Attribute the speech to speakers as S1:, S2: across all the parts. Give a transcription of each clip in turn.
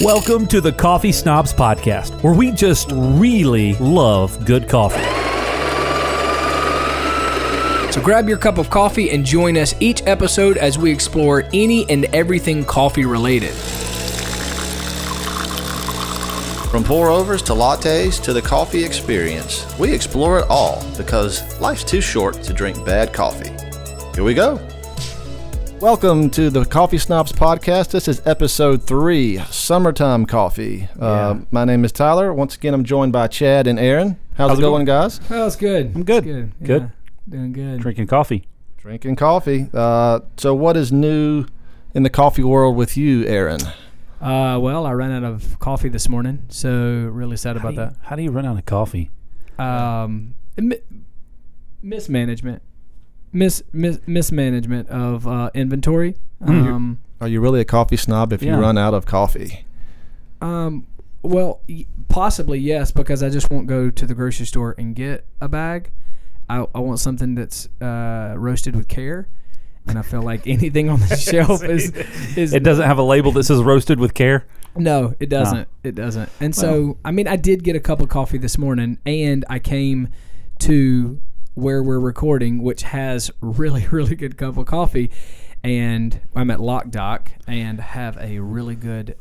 S1: Welcome to the Coffee Snobs podcast, where we just really love good coffee.
S2: So grab your cup of coffee and join us each episode as we explore any and everything coffee related.
S3: From pour-overs to lattes to the coffee experience, we explore it all because life's too short to drink bad coffee. Here we go.
S4: Welcome to the Coffee Snobs podcast. This is episode 3, Summertime Coffee. My name is Tyler. Once again, I'm joined by Chad and Aaron. How's it going, guys?
S2: Oh, it's good.
S1: I'm good.
S2: It's good.
S1: Good.
S2: Yeah, doing good.
S1: Drinking coffee.
S4: Drinking coffee. So what is new in the coffee world with you, Aaron?
S2: Well, I ran out of coffee this morning, so really sad about that.
S1: How do you run out of coffee?
S2: Mismanagement. Mismanagement of inventory.
S4: Are you really a coffee snob if you run out of coffee?
S2: Well, possibly yes, because I just won't go to the grocery store and get a bag. I want something that's roasted with care, and I feel like anything on the shelf is.
S1: It doesn't have a label that says roasted with care?
S2: No, it doesn't. It doesn't. And so, I mean, I did get a cup of coffee this morning, and I came to where we're recording, which has really, really good cup of coffee, and I'm at Lock Dock and have a really good.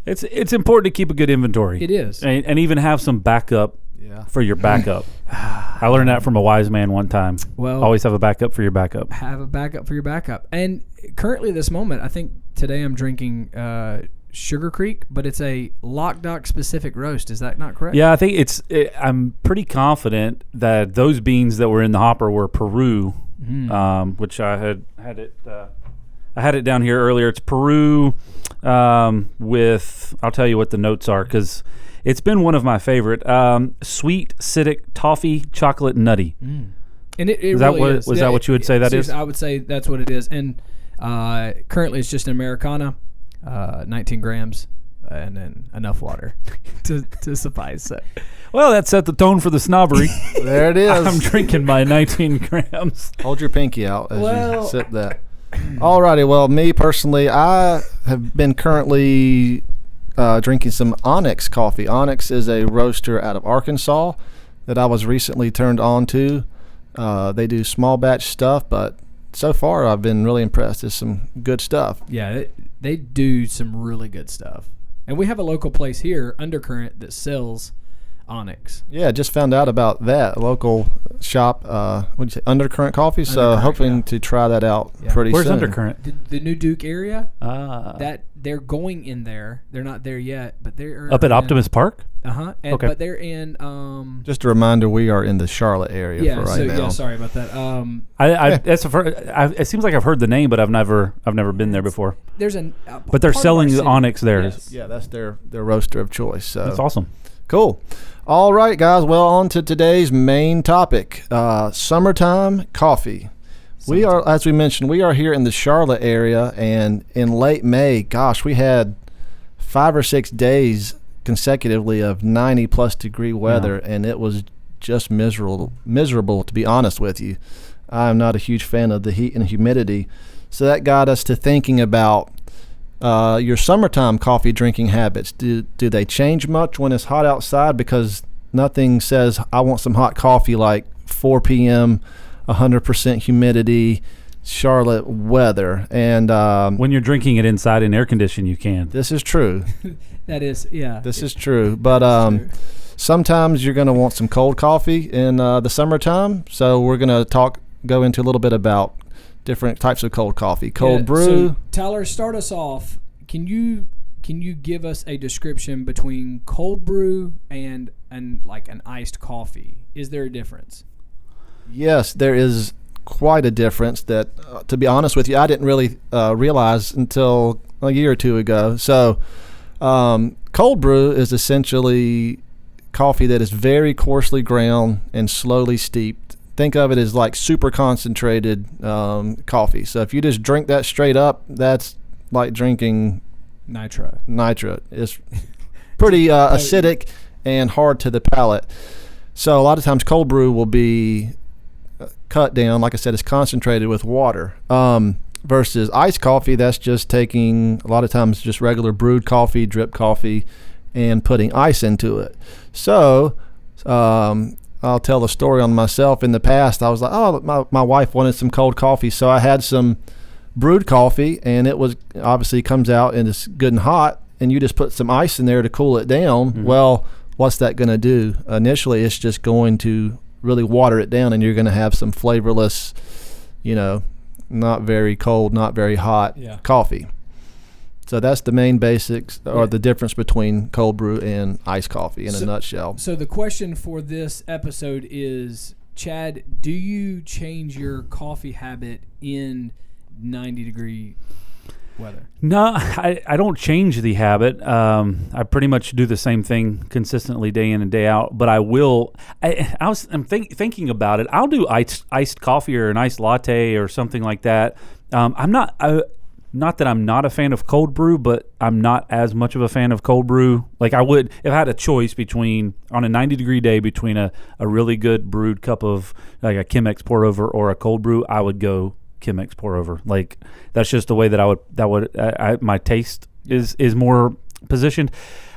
S1: It's important to keep a good inventory.
S2: It is,
S1: and even have some backup for your backup. I learned that from a wise man one time.
S2: Well,
S1: always have a backup for your backup.
S2: Have a backup for your backup. And currently, this moment, I think today I'm drinking Sugar Creek, but it's a Lock Dock specific roast. Is that not correct?
S1: Yeah, I think I'm pretty confident that those beans that were in the hopper were Peru, which I had it. I had it down here earlier. It's Peru with. I'll tell you what the notes are because it's been one of my favorite. Sweet, acidic, toffee, chocolate, nutty.
S2: And it
S1: is
S2: really
S1: that
S2: is.
S1: Was that what you would say that is?
S2: I would say that's what it is. And currently, it's just an Americana. 19 grams and then enough water to suffice it.
S1: Well, that set the tone for the snobbery.
S4: There it is.
S1: I'm drinking my 19 grams.
S4: Hold your pinky out as you sip that. Alrighty, well, me personally, I have been currently drinking some Onyx coffee. Onyx is a roaster out of Arkansas that I was recently turned on to. They do small batch stuff, but so far I've been really impressed. It's some good stuff.
S2: Yeah, they do some really good stuff. And we have a local place here, Undercurrent, that sells Onyx.
S4: Yeah, just found out about that. A local shop, what do you say, Undercurrent Coffee? So hoping to try that out pretty
S1: Where's
S4: soon.
S1: Where's Undercurrent?
S2: The New Duke area. That they're going in there. They're not there yet, but they're
S1: up at Optimus Park?
S2: Uh-huh.
S1: Okay.
S2: But they're in
S4: just a reminder, we are in the Charlotte area for right now.
S2: Yeah, sorry about that.
S1: That's it seems like I've heard the name, but I've never been there before.
S2: There's
S1: but they're selling the Onyx there.
S2: Yes.
S4: Yeah, that's their roaster of choice. So
S1: that's awesome.
S4: Cool. All right, guys. Well, on to today's main topic, summertime coffee. We are, as we mentioned, we are here in the Charlotte area, and in late May, gosh, we had 5 or 6 days consecutively of 90-plus degree weather, and it was just miserable, to be honest with you. I'm not a huge fan of the heat and humidity, so that got us to thinking about your summertime coffee drinking habits. Do they change much when it's hot outside? Because nothing says I want some hot coffee like 4 p.m., 100% humidity, Charlotte weather. And
S1: when you're drinking it inside in air condition, you can.
S4: This is true.
S2: That is, yeah.
S4: This is true. But sometimes you're going to want some cold coffee in the summertime. So we're going to go into a little bit about different types of cold coffee. Cold brew.
S2: So, Tyler, start us off. Can you give us a description between cold brew and like an iced coffee? Is there a difference?
S4: Yes, there is quite a difference that, to be honest with you, I didn't really realize until a year or two ago. So cold brew is essentially coffee that is very coarsely ground and slowly steeped. Think of it as like super concentrated coffee. So if you just drink that straight up, that's like drinking
S2: nitro.
S4: It's pretty acidic and hard to the palate. So a lot of times cold brew will be cut down. Like I said, it's concentrated with water. versus iced coffee, that's just taking, a lot of times, just regular brewed coffee, drip coffee, and putting ice into it. So I'll tell a story on myself. In the past, I was like, oh, my wife wanted some cold coffee, so I had some brewed coffee, and it was obviously comes out and it's good and hot, and you just put some ice in there to cool it down. Mm-hmm. Well, what's that going to do? Initially, it's just going to really water it down, and you're going to have some flavorless, not very cold, not very hot coffee. So that's the main basics, or the difference between cold brew and iced coffee in a nutshell.
S2: So the question for this episode is, Chad, do you change your coffee habit in 90-degree weather?
S1: No, I don't change the habit. I pretty much do the same thing consistently day in and day out. But I will. I'm thinking about it. I'll do iced coffee or an iced latte or something like that. I'm not. Not that I'm not a fan of cold brew, but I'm not as much of a fan of cold brew. Like I would, if I had a choice between, on a 90-degree day, between a really good brewed cup of like a Chemex pour over or a cold brew, I would go Chemex pour over. Like that's just the way that my taste is more positioned.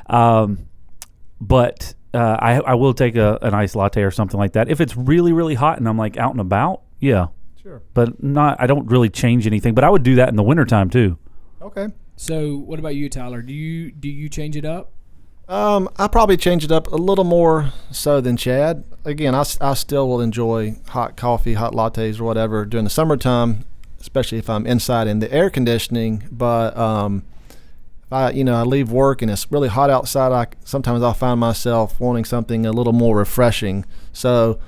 S1: But I will take an iced latte or something like that if it's really, really hot and I'm like out and about. Yeah. Sure. But I don't really change anything, but I would do that in the wintertime too.
S4: Okay.
S2: So what about you, Tyler? Do you change it up?
S4: I probably change it up a little more so than Chad. Again, I still will enjoy hot coffee, hot lattes or whatever during the summertime, especially if I'm inside in the air conditioning. But if I leave work and it's really hot outside, sometimes I'll find myself wanting something a little more refreshing. So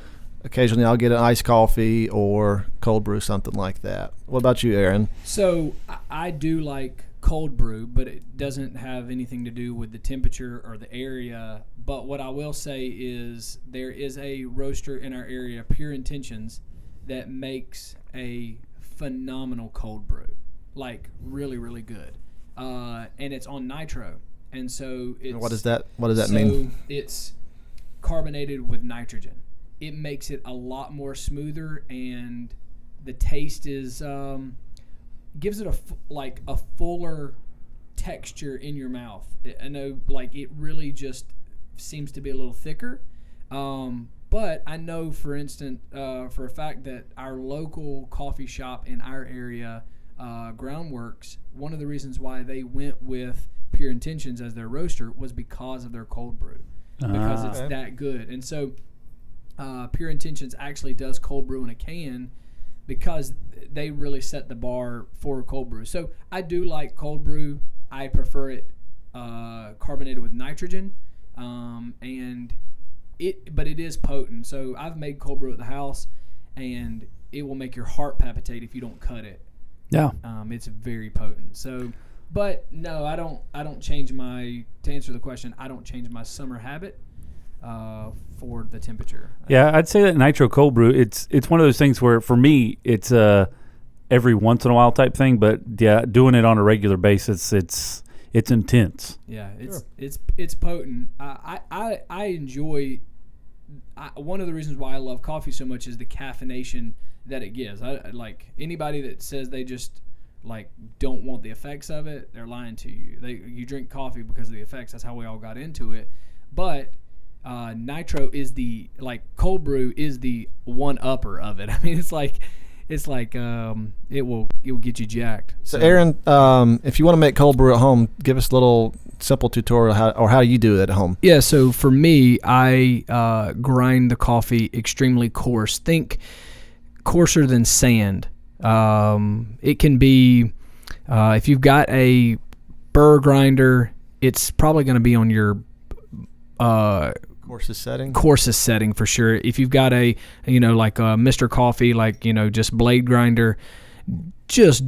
S4: occasionally I'll get an iced coffee or cold brew, something like that. What about you, Aaron?
S2: So I do like cold brew, but it doesn't have anything to do with the temperature or the area. But what I will say is there is a roaster in our area, Pure Intentions, that makes a phenomenal cold brew, like really, really good. And it's on nitro. And so it's...
S4: What does that mean?
S2: So it's carbonated with nitrogen. It makes it a lot more smoother, and the taste is gives it a fuller texture in your mouth. I know, like, it really just seems to be a little thicker. But I know, for instance, for a fact that our local coffee shop in our area, Groundworks, one of the reasons why they went with Pure Intentions as their roaster was because of their cold brew, because it's that good. And so Pure Intentions actually does cold brew in a can because they really set the bar for cold brew. So I do like cold brew. I prefer it carbonated with nitrogen, but it is potent. So I've made cold brew at the house, and it will make your heart palpitate if you don't cut it.
S1: Yeah,
S2: it's very potent. So, but no, I don't change to answer the question, I don't change my summer habit for the temperature.
S1: Yeah, I'd say that nitro cold brew, it's one of those things where for me it's every once in a while type thing, but yeah, doing it on a regular basis, it's intense.
S2: Yeah, it's potent. I enjoy. One of the reasons why I love coffee so much is the caffeination that it gives. I like anybody that says they just like don't want the effects of it, they're lying to you. You drink coffee because of the effects. That's how we all got into it. But nitro is cold brew is the one upper of it. I mean, it's like it will get you jacked.
S4: So Aaron, if you want to make cold brew at home, give us a little simple tutorial how you do it at home.
S2: Yeah. So for me, I grind the coffee extremely coarse. Think coarser than sand. It can be if you've got a burr grinder, it's probably going to be on your coarsest setting for sure. If you've got a Mr. Coffee, just blade grinder, just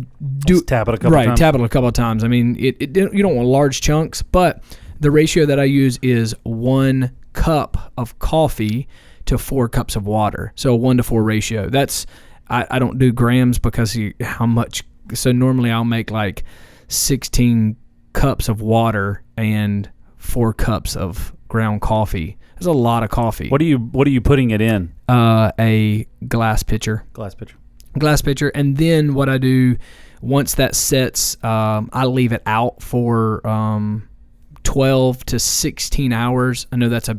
S1: tap it a couple times.
S2: Tap it a couple of times. I mean, you don't want large chunks, but the ratio that I use is 1 cup of coffee to 4 cups of water. So a 1-to-4 ratio. That's I don't do grams because how much. So normally I'll make like 16 cups of water and 4 cups of ground coffee. There's a lot of coffee.
S1: What are you putting it in?
S2: A glass pitcher.
S1: Glass pitcher.
S2: And then what I do once that sets, I leave it out for 12 to 16 hours. I know that's a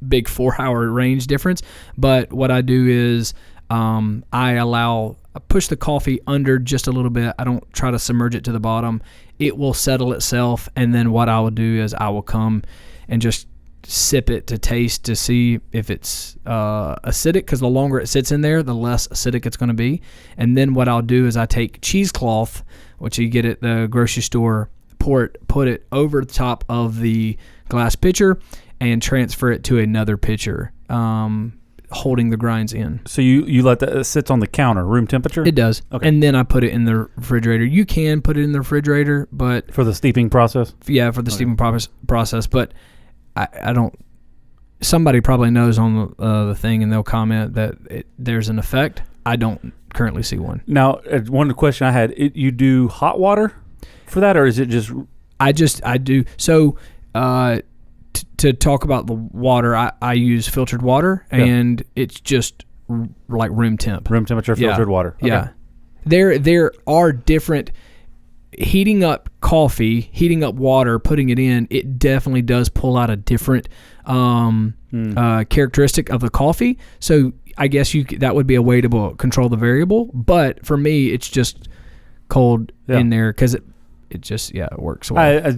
S2: big 4-hour range difference, but what I do is I push the coffee under just a little bit. I don't try to submerge it to the bottom. It will settle itself, and then what I will do is I will come and just sip it to taste to see if it's acidic, because the longer it sits in there, the less acidic it's going to be. And then what I'll do is I take cheesecloth, which you get at the grocery store, put it over the top of the glass pitcher and transfer it to another pitcher, holding the grinds in.
S1: So you let that sits on the counter, room temperature?
S2: It does.
S1: Okay.
S2: And then I put it in the refrigerator. You can put it in the refrigerator, but
S1: For the steeping process?
S2: yeah, for the steaming process. But I don't. Somebody probably knows on the thing, and they'll comment that there's an effect. I don't currently see one.
S1: Now, one question I had: you do hot water for that, or is it just?
S2: I do. So to talk about the water, I use filtered water, and it's just like room temp.
S1: Room temperature filtered water. Okay.
S2: Yeah. There are different. Heating up coffee, heating up water, putting it in, it definitely does pull out a different characteristic of the coffee. So I guess that would be a way to control the variable. But for me, it's just cold in there because it just it works well.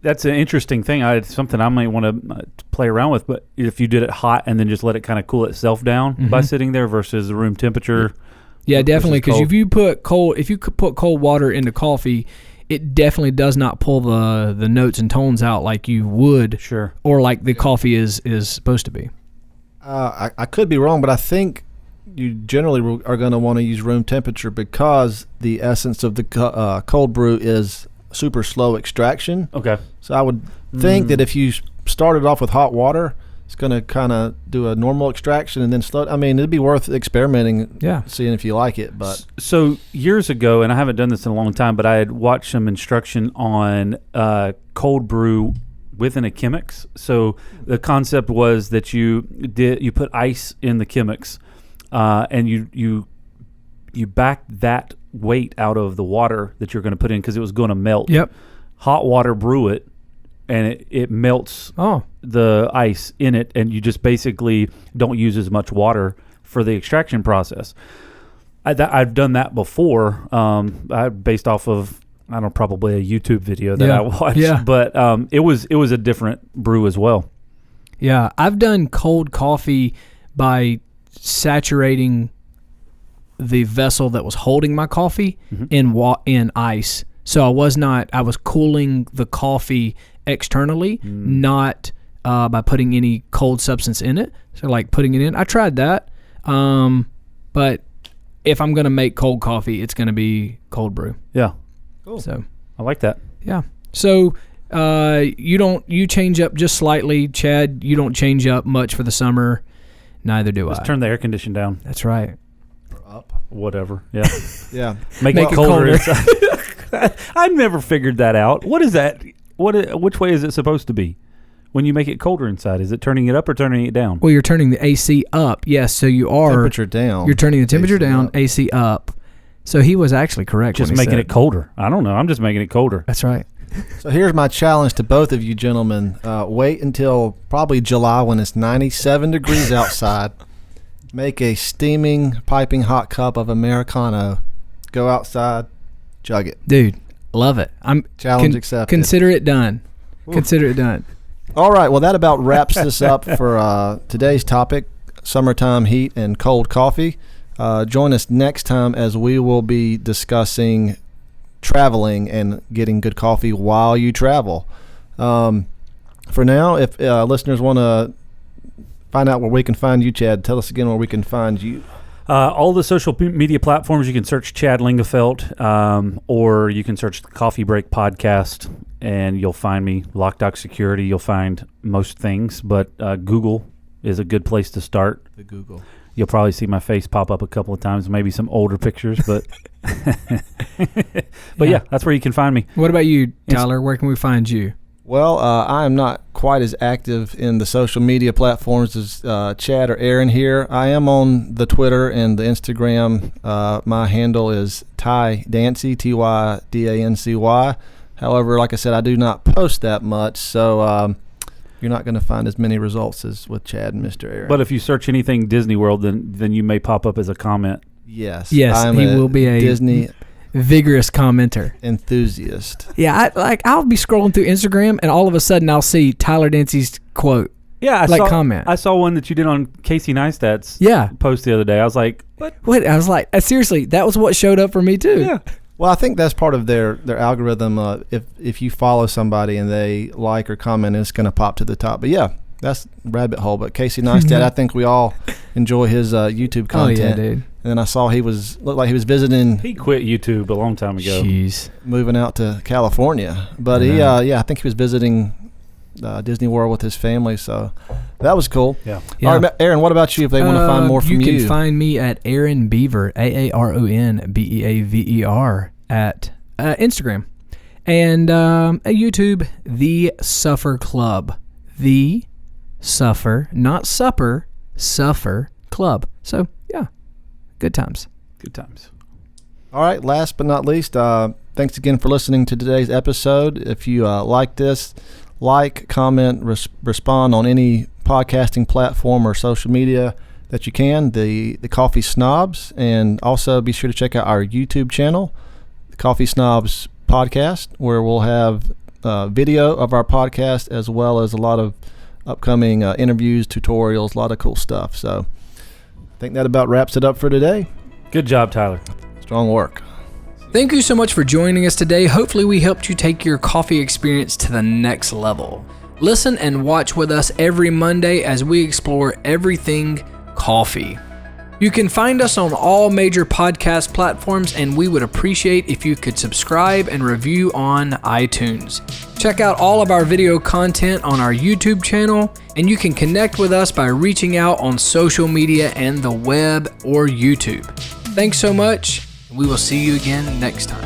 S1: That's an interesting thing. It's something I might want to play around with. But if you did it hot and then just let it kind of cool itself down by sitting there versus the room temperature.
S2: Yeah, definitely. Because if you put cold water into coffee, it definitely does not pull the notes and tones out like you would, or like the coffee is supposed to be.
S4: I could be wrong, but I think you generally are going to want to use room temperature because the essence of the cold brew is super slow extraction.
S1: Okay.
S4: So I would think that if you started off with hot water, it's going to kind of do a normal extraction and then slow. I mean, it'd be worth experimenting, seeing if you like it. But
S1: so years ago, and I haven't done this in a long time, but I had watched some instruction on cold brew within a Chemex. So the concept was that you put ice in the Chemex, and you backed that weight out of the water that you're going to put in because it was going to melt.
S2: Yep.
S1: Hot water brew it, and it melts the ice in it, and you just basically don't use as much water for the extraction process. I've done that before, based off of probably a YouTube video that I watched. Yeah. But it was a different brew as well.
S2: Yeah, I've done cold coffee by saturating the vessel that was holding my coffee in ice. So I was cooling the coffee externally, not by putting any cold substance in it. So like putting it in, I tried that. But if I'm going to make cold coffee, it's going to be cold brew.
S1: Yeah.
S2: Cool. So
S1: I like that.
S2: Yeah. So you change up just slightly, Chad. You don't change up much for the summer. Neither do I.
S1: Just turn the air condition down.
S2: That's right.
S1: Up. Whatever. Yeah.
S4: Yeah.
S1: Make it colder inside. I've never figured that out. What is that? Which way is it supposed to be? When you make it colder inside, is it turning it up or turning it down?
S2: Well, you're turning the AC up. Yes, so you are
S4: temperature down.
S2: You're turning the temperature down, AC up. So he was actually correct.
S1: Just making it colder. I don't know. I'm just making it colder.
S2: That's right.
S4: So here's my challenge to both of you gentlemen. Wait until probably July when it's 97 degrees outside. Make a steaming, piping hot cup of Americano. Go outside, chug it.
S2: Dude, love it.
S4: Challenge accepted.
S2: Consider it done. Oof. Consider it done.
S4: All right. Well, that about wraps this up for today's topic, summertime heat and cold coffee. Join us next time as we will be discussing traveling and getting good coffee while you travel. For now, if listeners want to find out where we can find you, Chad, tell us again where we can find you.
S1: All the social media platforms, you can search Chad Lingafelt, or you can search the Coffee Break Podcast, and you'll find me. Lockdock Security, you'll find most things, but Google is a good place to start.
S4: The Google.
S1: You'll probably see my face pop up a couple of times, maybe some older pictures, but yeah, that's where you can find me.
S2: What about you, Tyler? Where can we find you?
S4: Well, I am not quite as active in the social media platforms as Chad or Aaron here. I am on the Twitter and the Instagram. My handle is Dancy, Tydancy. However, like I said, I do not post that much, so you're not going to find as many results as with Chad and Mr. Aaron.
S1: But if you search anything Disney World, then you may pop up as a comment.
S4: Yes,
S2: he will be a
S4: Disney
S2: vigorous commenter,
S4: enthusiast.
S2: Yeah, I'll be scrolling through Instagram, and all of a sudden I'll see Tyler Dancy's quote.
S1: Yeah,
S2: comment.
S1: I saw one that you did on Casey Neistat's post the other day. I was like, what?
S2: What? I was like, seriously, that was what showed up for me too.
S1: Yeah.
S4: Well, I think that's part of their algorithm. If you follow somebody and they like or comment, it's going to pop to the top. But yeah, that's rabbit hole. But Casey Neistat, I think we all enjoy his YouTube content.
S2: Oh yeah, dude.
S4: And then I saw looked like he was visiting.
S1: He quit YouTube a long time ago.
S2: Jeez.
S4: Moving out to California. But I think he was visiting Disney World with his family, so that was cool.
S1: Yeah.
S4: All right, Aaron, what about you if they want to find more from you?
S2: You can find me at Aaron Beaver, AARON BEAVER at Instagram. And YouTube, The Suffer Club. The Suffer, not Supper, Suffer Club. So, yeah, good times.
S1: Good times.
S4: All right, last but not least, thanks again for listening to today's episode. If you like this, comment, respond on any podcasting platform or social media that you can, the Coffee Snobs, and also be sure to check out our YouTube channel, the Coffee Snobs podcast, where we'll have video of our podcast as well as a lot of upcoming interviews, tutorials, a lot of cool stuff. So I think that about wraps it up for today.
S1: Good job, Tyler.
S4: Strong work.
S2: Thank you so much for joining us today. Hopefully we helped you take your coffee experience to the next level. Listen and watch with us every Monday as we explore everything coffee. You can find us on all major podcast platforms, and we would appreciate if you could subscribe and review on iTunes. Check out all of our video content on our YouTube channel, and you can connect with us by reaching out on social media and the web or YouTube. Thanks so much. We will see you again next time.